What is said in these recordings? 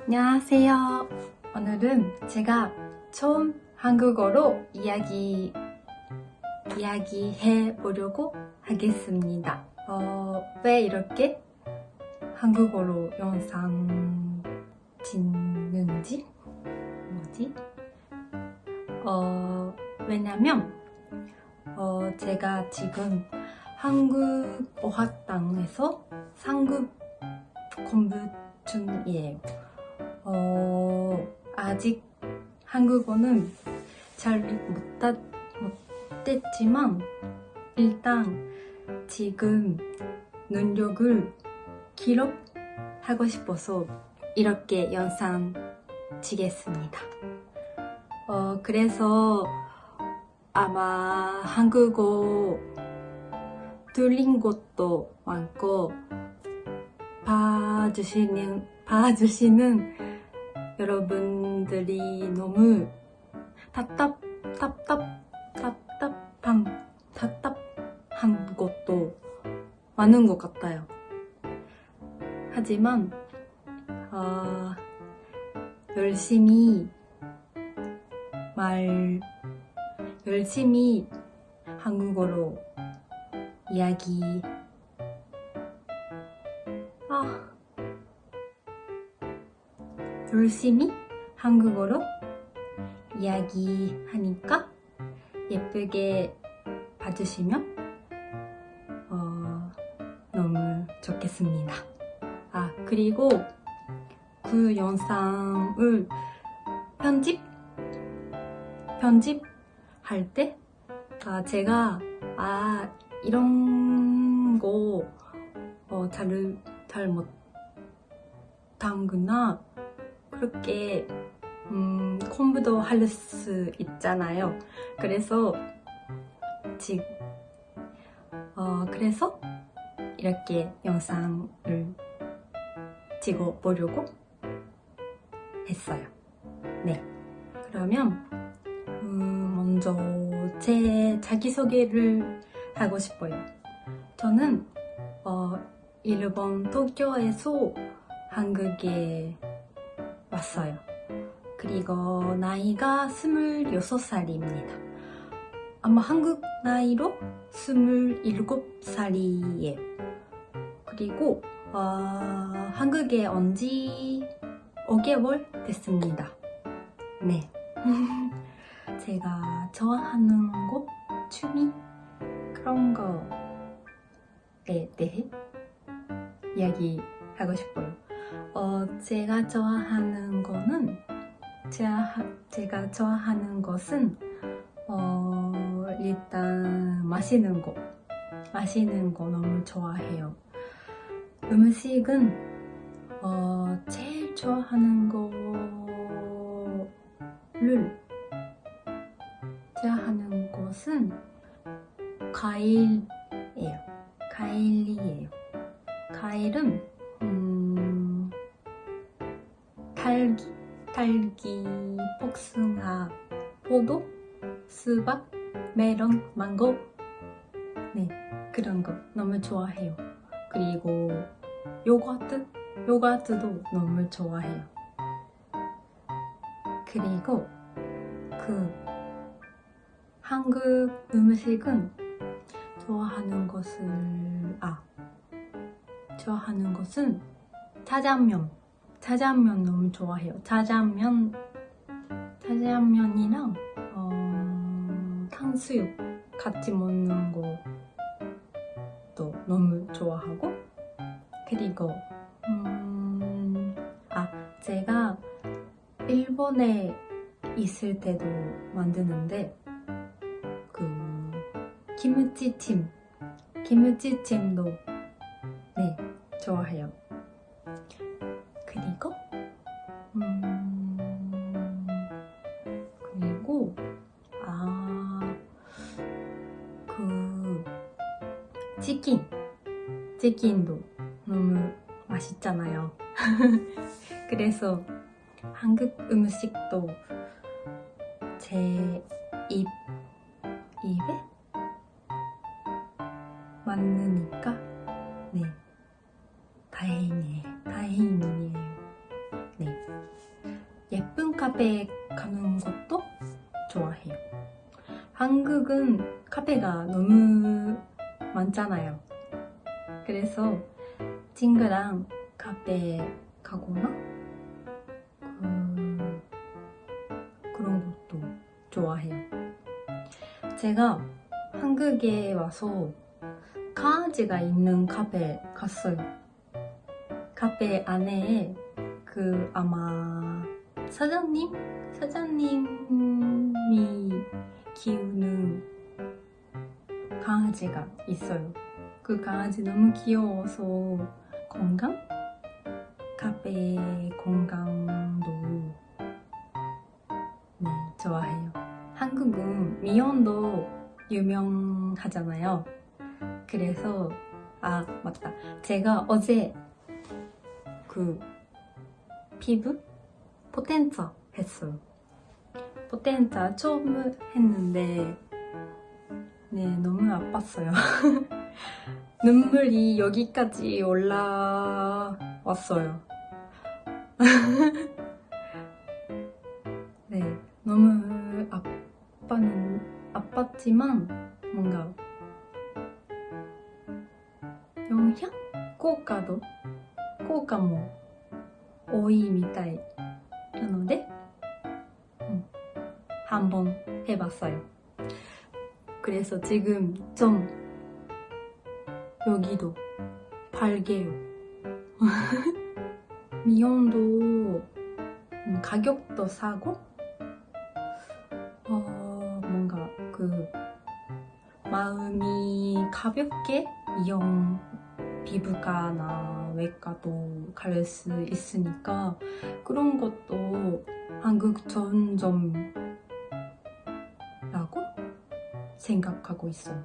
안녕하세요. 오늘은 제가 처음 한국어로 이야기해 보려고 하겠습니다. 왜 이렇게 한국어로 영상 찍는지? 왜냐면 제가 지금 한국어학당에서 상급 공부 중이에요. 아직 한국어는 잘 못했지만 일단 지금 능력을 기록하고 싶어서 이렇게 영상 찍겠습니다. 그래서 아마 한국어 들린 것도 많고 봐주시는 여러분들이 너무 답답한 것도 많은 것 같아요. 하지만 열심히 한국어로 열심히 한국어로 이야기하니까 예쁘게 봐주시면 너무 좋겠습니다. 그리고 그 영상을 편집할 때 제가 이런 거 잘 못하는구나 그렇게 공부도 할 수 있잖아요. 그래서 이렇게 영상을 찍어보려고 했어요. 네. 그러면 먼저 제 자기소개를 하고 싶어요. 저는 일본 도쿄에서 한국에 왔어요. 그리고 나이가 26살입니다. 아마 한국 나이로 27살이에요. 그리고 한국에 온 지 5개월 됐습니다. 네. 제가 좋아하는 거, 취미 그런 거에 대해 이야기하고 싶어요. 제가 좋아하는 것은 일단 맛있는 거 너무 좋아해요. 음식은 제일 좋아하는 것은 과일이에요. 과일은 딸기, 복숭아, 포도, 수박, 메론, 망고 네, 그런 거 너무 좋아해요. 그리고 요거트도 너무 좋아해요. 그리고 한국 음식은 좋아하는 것은 짜장면 너무 좋아해요. 짜장면이랑 탕수육 같이 먹는 것도 너무 좋아하고 그리고 제가 일본에 있을 때도 만드는데 김치찜도 네 좋아해요. 그리고 치킨도 너무 맛있잖아요. 그래서 한국 음식도 제 입에 맞으니까 네 다행이에요. 네. 카페에 가는 것도 좋아해요. 한국은 카페가 너무 많잖아요. 그래서 친구랑 카페에 가거나 그런 것도 좋아해요. 제가 한국에 와서 강아지가 있는 카페에 갔어요. 카페 안에 아마 사장님이 키우는 강아지가 있어요. 그 강아지 너무 귀여워서 카페 건강도 좋아해요. 한국은 미연도 유명하잖아요. 그래서 맞다. 제가 어제 피부 포텐차 했어요. 포텐차 처음 했는데 너무 아팠어요. 눈물이 여기까지 올라왔어요. 너무 아팠지만 뭔가 영향? 効果も多いみたいなので한번 해봤어요. 그래서 지금 좀 여기도 빨개요. 미연도 가격도 싸고 뭔가 마음이 가볍게 미연 피부과나 외과도 갈 수 있으니까 그런 것도 한국 전점이라고 생각하고 있어요.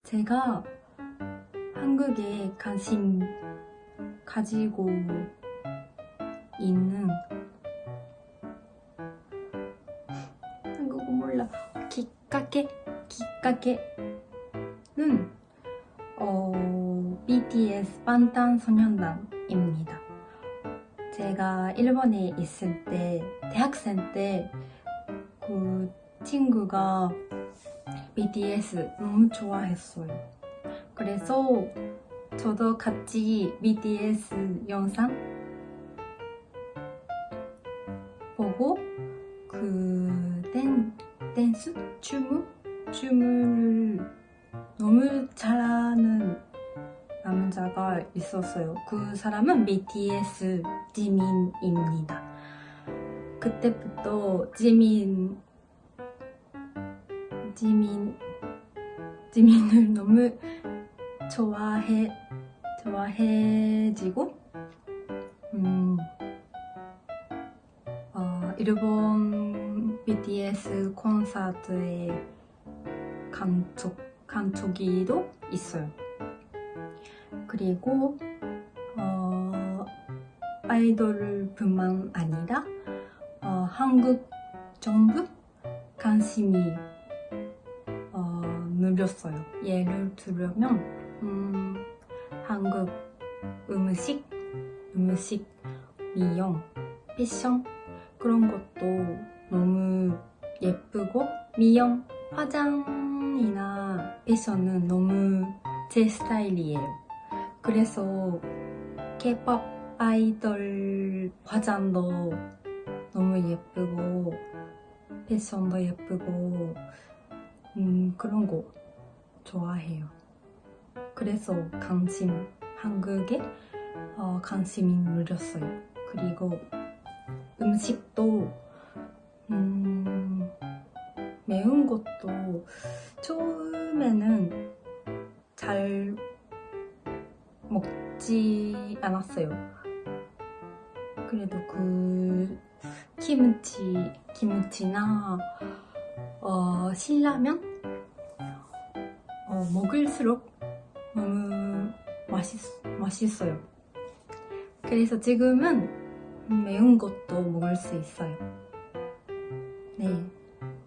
제가 한국에 관심 가지고 있는 한국어 몰라 기가게는 BTS 방탄소년단입니다. 제가 일본에 있을 때 대학생 때 친구가 BTS 너무 좋아했어요. 그래서 저도 같이 BTS 영상 보고 댄스? 춤을 너무 잘하는 남자가 있었어요. 그 사람은 BTS 지민입니다. 그때부터 지민을 너무 좋아해지고 일본 BTS 콘서트에 간 적도 있어요. 그리고 아이돌뿐만 아니라 한국 정부 관심이 늘었어요. 예를 들면 한국 음식, 미용, 패션 그런 것도 너무 예쁘고 미용, 화장이나 패션은 너무 제 스타일이에요. 그래서 K-pop 아이돌 화장도 너무 예쁘고 패션도 예쁘고 그런 거 좋아해요. 그래서 한국에 관심이 늘었어요. 그리고 음식도 매운 것도 처음에는 잘 먹지 않았어요. 그래도 김치나 신라면 먹을수록 너무 맛있어요. 그래서 지금은 매운 것도 먹을 수 있어요.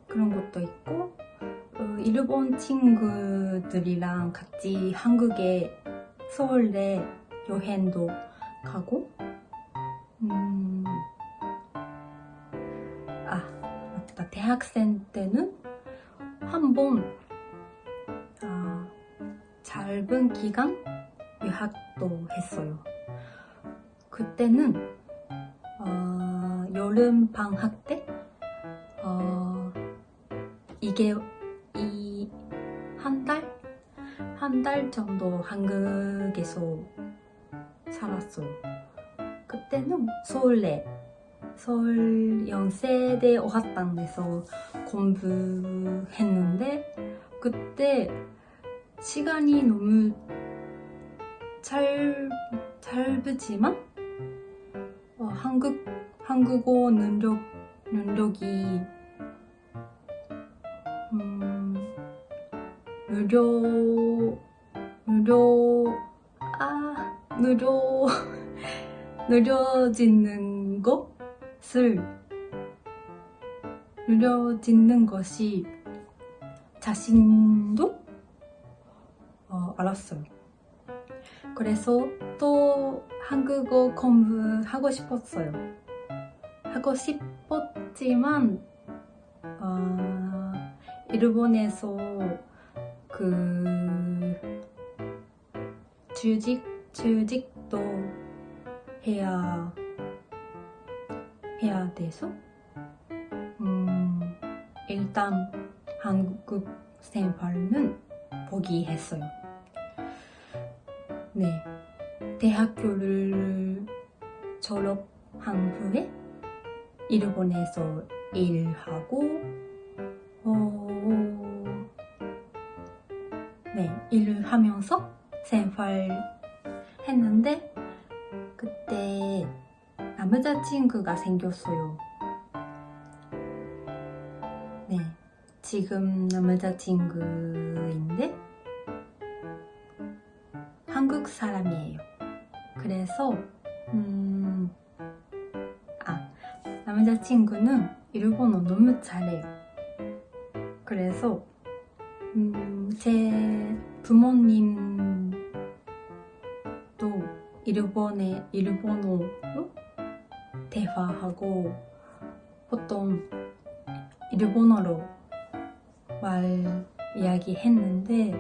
그런 것도 있고 일본 친구들이랑 같이 한국에 서울에 여행도 가고 음, 맞다. 대학생 때는 한번 짧은 기간 유학도 했어요. 그때는 여름 방학 때 이게 한 달 정도 한국에서 살았어요. 그때는 서울 연세대 어학당에서 공부했는데 그때 시간이 너무 짧지만 한국어 능력이 느려지는 것이 자신도 알았어요. 그래서 또 한국어 공부하고 싶었어요. 하고 싶었지만 일본에서 주직도 해야 돼서 일단 한국 생활은 포기했어요. 네, 대학교를 졸업한 후에 일본에서 일하고 일을 하면서 생활했는데 그때 남자친구가 생겼어요. 네, 지금 남자친구인데 한국 사람이에요. 그래서 남자친구는 일본어 너무 잘해요. 그래서 제 부모님도 일본어로 대화하고 보통 일본어로 이야기했는데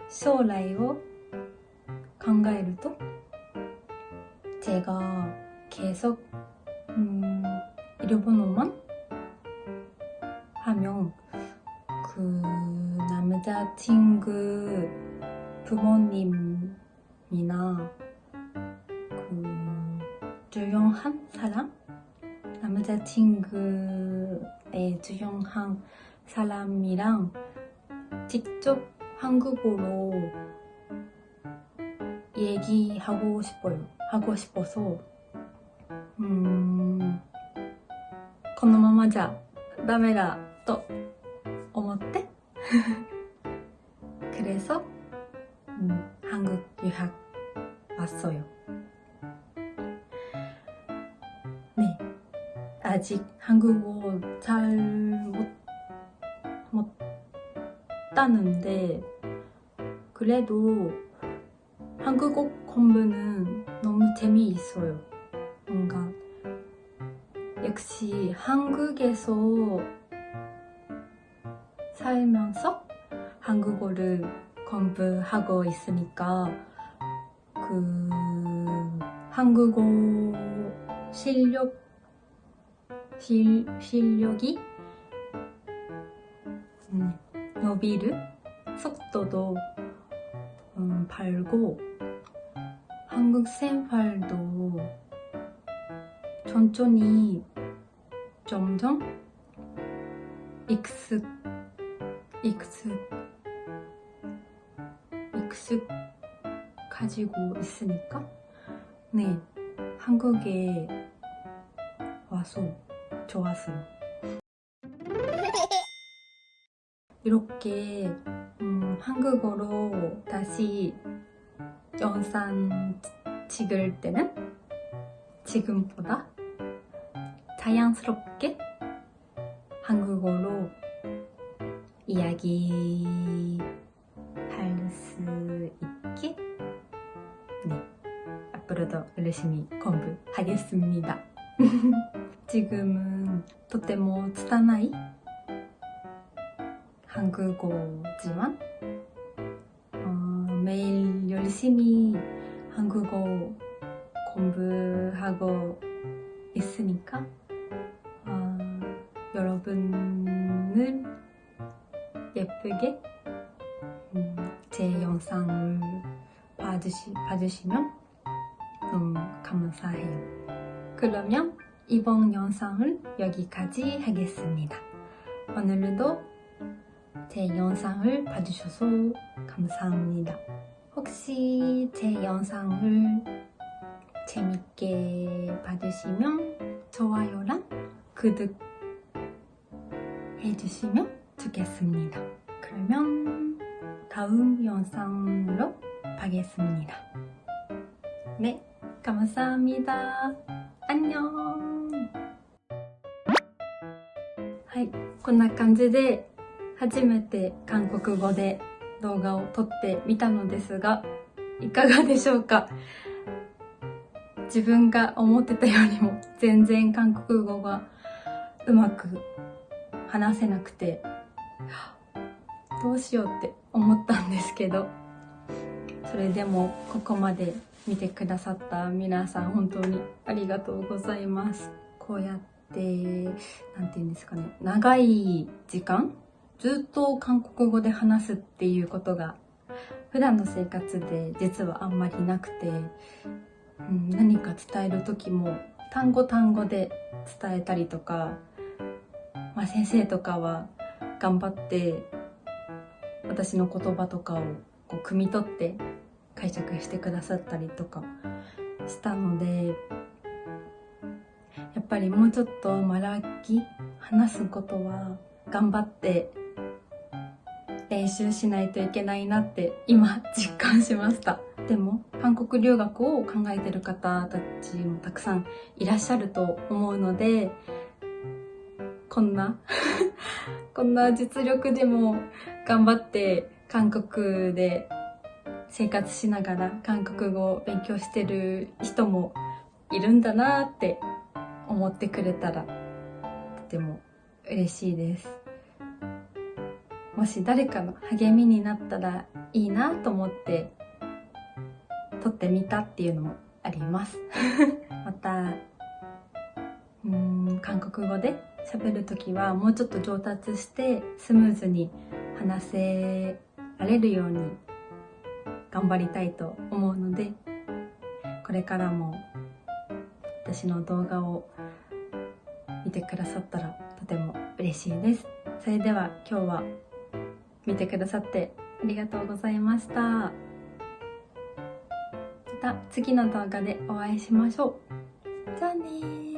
将来を考えると제가 계속 일본어만 하면 남자친구 부모님이나 주요한 사람? 남자친구의 주요한 사람이랑 직접 한국어로 얘기하고 싶어서 このままじゃダメだと思って 그래서 한국 유학 왔어요. 네, 아직 한국어 잘 못하는데 그래도 한국어 공부는 너무 재미있어요. 뭔가 역시 한국에서 살면서 한국어를 공부하고 있으니까 한국어 실력이伸びる 속도도 밝고 한국 생활도 천천히 점점 익숙해지고 있으니까 네, 한국에 와서 좋았어요. 이렇게 한국어로 다시 영상 찍을 때는 지금보다 자연스럽게 한국어로 이야기할 수 있다. 오늘도 열심히 공부하겠습니다. 지금은 とても拙い 한국어지만 매일 열심히 한국어 공부하고 있으니까 여러분을 예쁘게 제 영상을 봐주시면 너무 감사해요. 그러면 이번 영상을 여기까지 하겠습니다. 오늘도 제 영상을 봐주셔서 감사합니다. 혹시 제 영상을 재밌게 봐주시면 좋아요랑 구독 해주시면 좋겠습니다. 그러면 다음 영상으로 보겠습니다. 네, 감사합니다. 안녕. はい、こんな感じで初めて韓国語で動画を撮ってみたのですが、いかがでしょうか？自分が思ってたよりも全然韓国語がうまく話せなくて、どうしようって思ったんですけど、それでもここまで見てくださった皆さん本当にありがとうございます。こうやってなんて言うんですかね、長い時間ずっと韓国語で話すっていうことが普段の生活で実はあんまりなくて、何か伝える時も単語単語で伝えたりとか、先生とかは頑張って私の言葉とかをこう汲み取って解釈してくださったりとかしたので、やっぱりもうちょっと話すことは頑張って練習しないといけないなって今実感しました。でも韓国留学を考えてる方たちもたくさんいらっしゃると思うので、こんな実力でも頑張って韓国で生活しながら韓国語を勉強してる人もいるんだなって思ってくれたらとても嬉しいです。もし誰かの励みになったらいいなと思って撮ってみたっていうのもあります。また韓国語で喋るときはもうちょっと上達してスムーズに話せられるように頑張りたいと思うので、これからも私の動画を見てくださったらとても嬉しいです。それでは今日は見てくださってありがとうございました。また次の動画でお会いしましょう。じゃあねー。